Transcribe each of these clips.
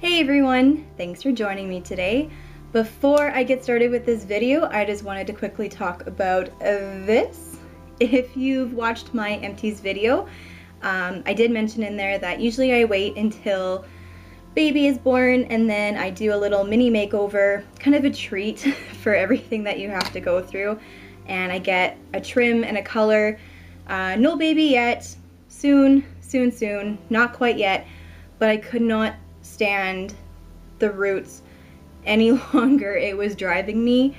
Hey everyone, thanks for joining me today. Before I get started with this video, I just wanted to quickly talk about this. If you've watched my empties video, I did mention in there that usually I wait until baby is born and then I do a little mini makeover, kind of a treat for everything that you have to go through. And I get a trim and a color. No baby yet, soon, not quite yet, but I could not stand the roots any longer. It was driving me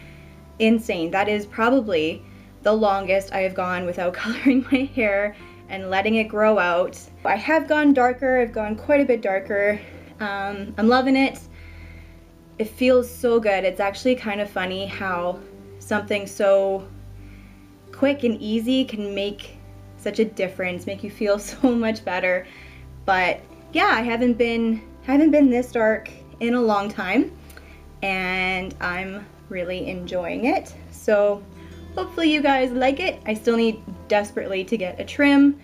insane. That is probably the longest I have gone without coloring my hair and letting it grow out. I have gone darker. I've gone quite a bit darker. I'm loving it. It feels so good. It's actually kind of funny how something so quick and easy can make such a difference, make you feel so much better. But yeah, I haven't been this dark in a long time and I'm really enjoying it. So hopefully you guys like it. I still need desperately to get a trim,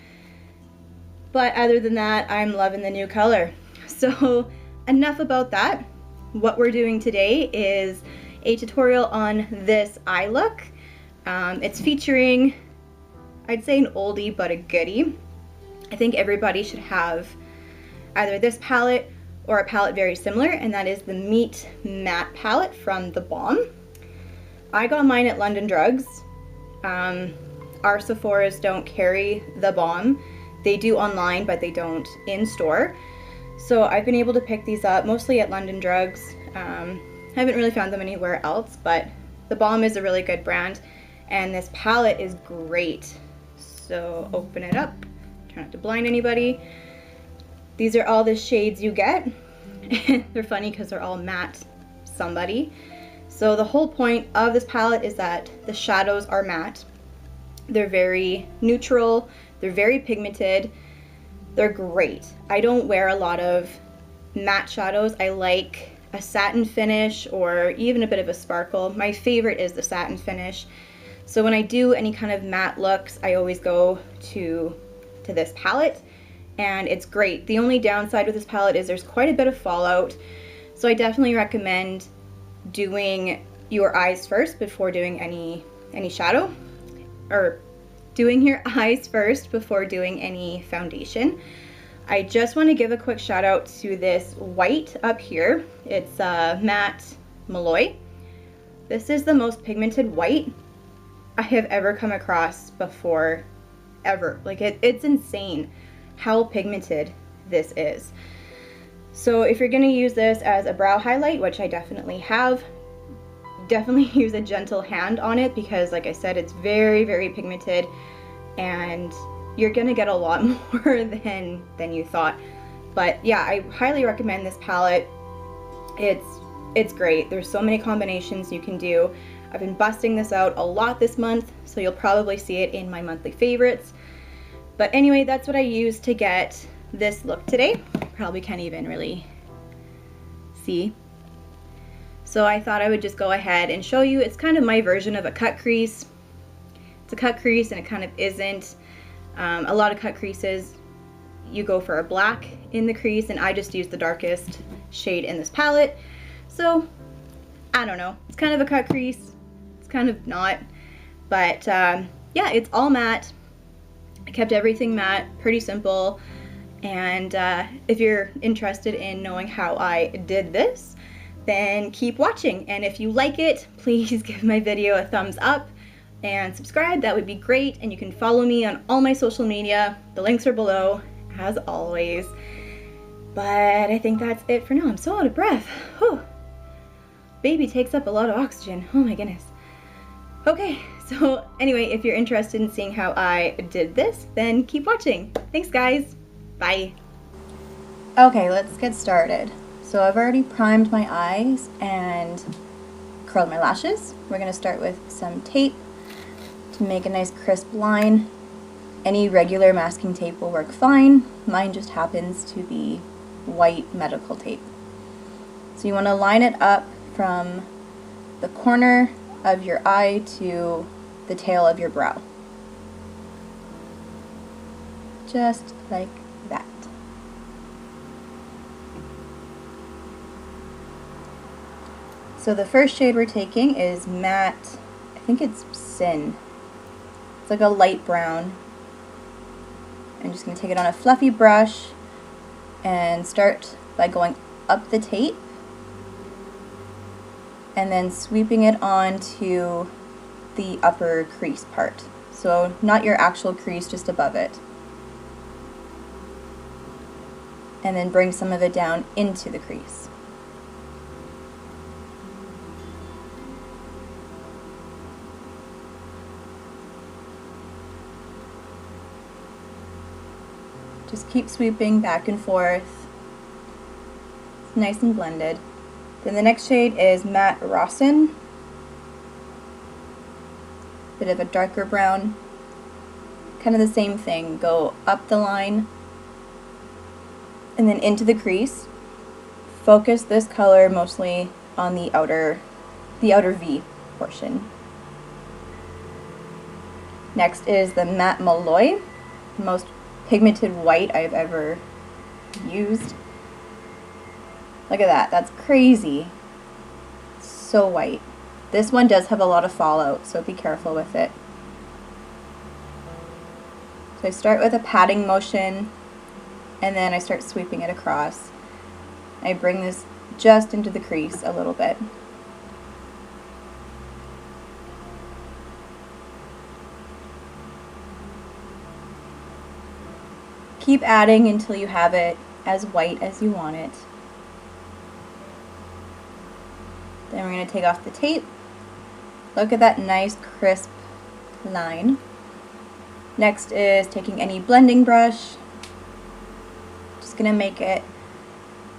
but other than that, I'm loving the new color. So enough about that. What we're doing today is a tutorial on this eye look. It's featuring, I'd say, an oldie but a goodie. I think everybody should have either this palette or a palette very similar, and that is the Meet Matte palette from the Balm. I got mine at London Drugs. Our Sephoras don't carry the Balm. They do online, but they don't in store. So I've been able to pick these up mostly at London Drugs. Haven't really found them anywhere else, but the Balm is a really good brand, and this palette is great. So open it up, try not to blind anybody. These are all the shades you get. They're funny because they're all matte somebody. So the whole point of this palette is that the shadows are matte. They're very neutral, they're very pigmented, they're great. I don't wear a lot of matte shadows. I like a satin finish or even a bit of a sparkle. My favorite is the satin finish. So when I do any kind of matte looks, I always go to this palette. And it's great. The only downside with this palette is there's quite a bit of fallout. So I definitely recommend doing your eyes first before doing any shadow, or doing your eyes first before doing any foundation. I just want to give a quick shout out to this white up here. It's matte Malloy. This is the most pigmented white I have ever come across before, ever. Like it's insane how pigmented this is. So if you're going to use this as a brow highlight, which I definitely have, definitely use a gentle hand on it because, like I said, it's very, very pigmented and you're going to get a lot more than you thought. But yeah, I highly recommend this palette. It's great. There's so many combinations you can do. I've been busting this out a lot this month, so you'll probably see it in my monthly favorites. But anyway, that's what I used to get this look today. Probably can't even really see. So I thought I would just go ahead and show you. It's kind of my version of a cut crease. It's a cut crease and it kind of isn't. A lot of cut creases, you go for a black in the crease, and I just used the darkest shade in this palette. So I don't know. It's kind of a cut crease. It's kind of not. But yeah, it's all matte. I kept everything matte, pretty simple, and if you're interested in knowing how I did this, then keep watching. And if you like it, please give my video a thumbs up and subscribe. That would be great. And you can follow me on all my social media. The links are below, as always. But I think that's it for now. I'm so out of breath. Whew. Baby takes up a lot of oxygen. Oh my goodness. Okay, so anyway, if you're interested in seeing how I did this, then keep watching. Thanks guys, bye. Okay, let's get started. So I've already primed my eyes and curled my lashes. We're gonna start with some tape to make a nice crisp line. Any regular masking tape will work fine. Mine just happens to be white medical tape. So you wanna line it up from the corner of your eye to the tail of your brow. Just like that. So the first shade we're taking is Matte, I think it's Sin. It's like a light brown. I'm just going to take it on a fluffy brush and start by going up the tape and then sweeping it onto the upper crease part. So not your actual crease, just above it. And then bring some of it down into the crease. Just keep sweeping back and forth. It's nice and blended. Then the next shade is Matte Rossin. Bit of a darker brown. Kind of the same thing. Go up the line and then into the crease. Focus this color mostly on the outer V portion. Next is the Matte Malloy, most pigmented white I've ever used. Look at that, that's crazy. So white. This one does have a lot of fallout, so be careful with it. So I start with a patting motion, and then I start sweeping it across. I bring this just into the crease a little bit. Keep adding until you have it as white as you want it. Then we're going to take off the tape. Look at that nice crisp line. Next is taking any blending brush. Just going to make it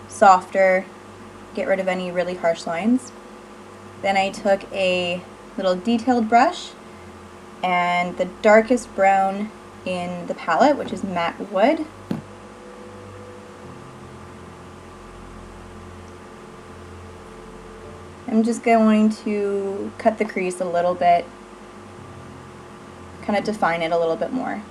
softer, get rid of any really harsh lines. Then I took a little detailed brush and the darkest brown in the palette, which is Matte Wood. I'm just going to cut the crease a little bit, kind of define it a little bit more.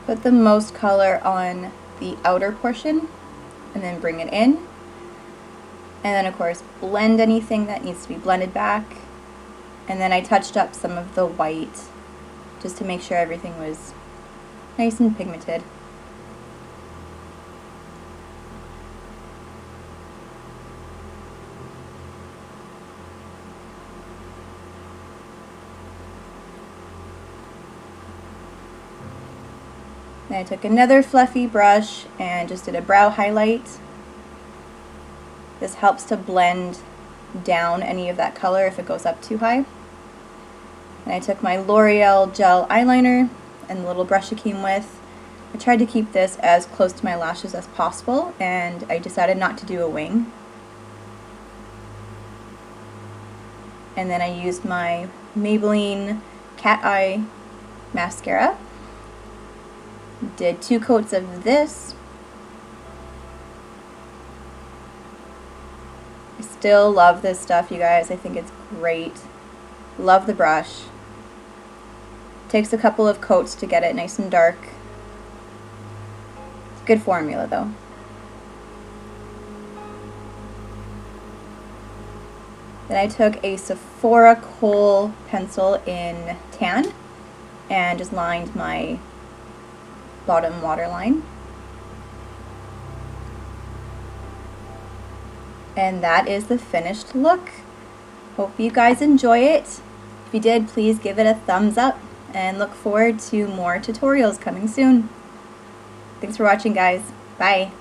Put the most color on the outer portion and then bring it in. And then of course blend anything that needs to be blended back. And then I touched up some of the white just to make sure everything was nice and pigmented. Then I took another fluffy brush and just did a brow highlight. This helps to blend down any of that color if it goes up too high. And I took my L'Oreal gel eyeliner and the little brush it came with. I tried to keep this as close to my lashes as possible, and I decided not to do a wing. And then I used my Maybelline Cat Eye mascara. Did 2 coats of this. I still love this stuff, you guys. I think it's great. Love the brush. Takes a couple of coats to get it nice and dark. It's a good formula though. Then I took a Sephora Kohl pencil in tan and just lined my bottom waterline. And that is the finished look. Hope you guys enjoy it. If you did, please give it a thumbs up and look forward to more tutorials coming soon. Thanks for watching, guys. Bye.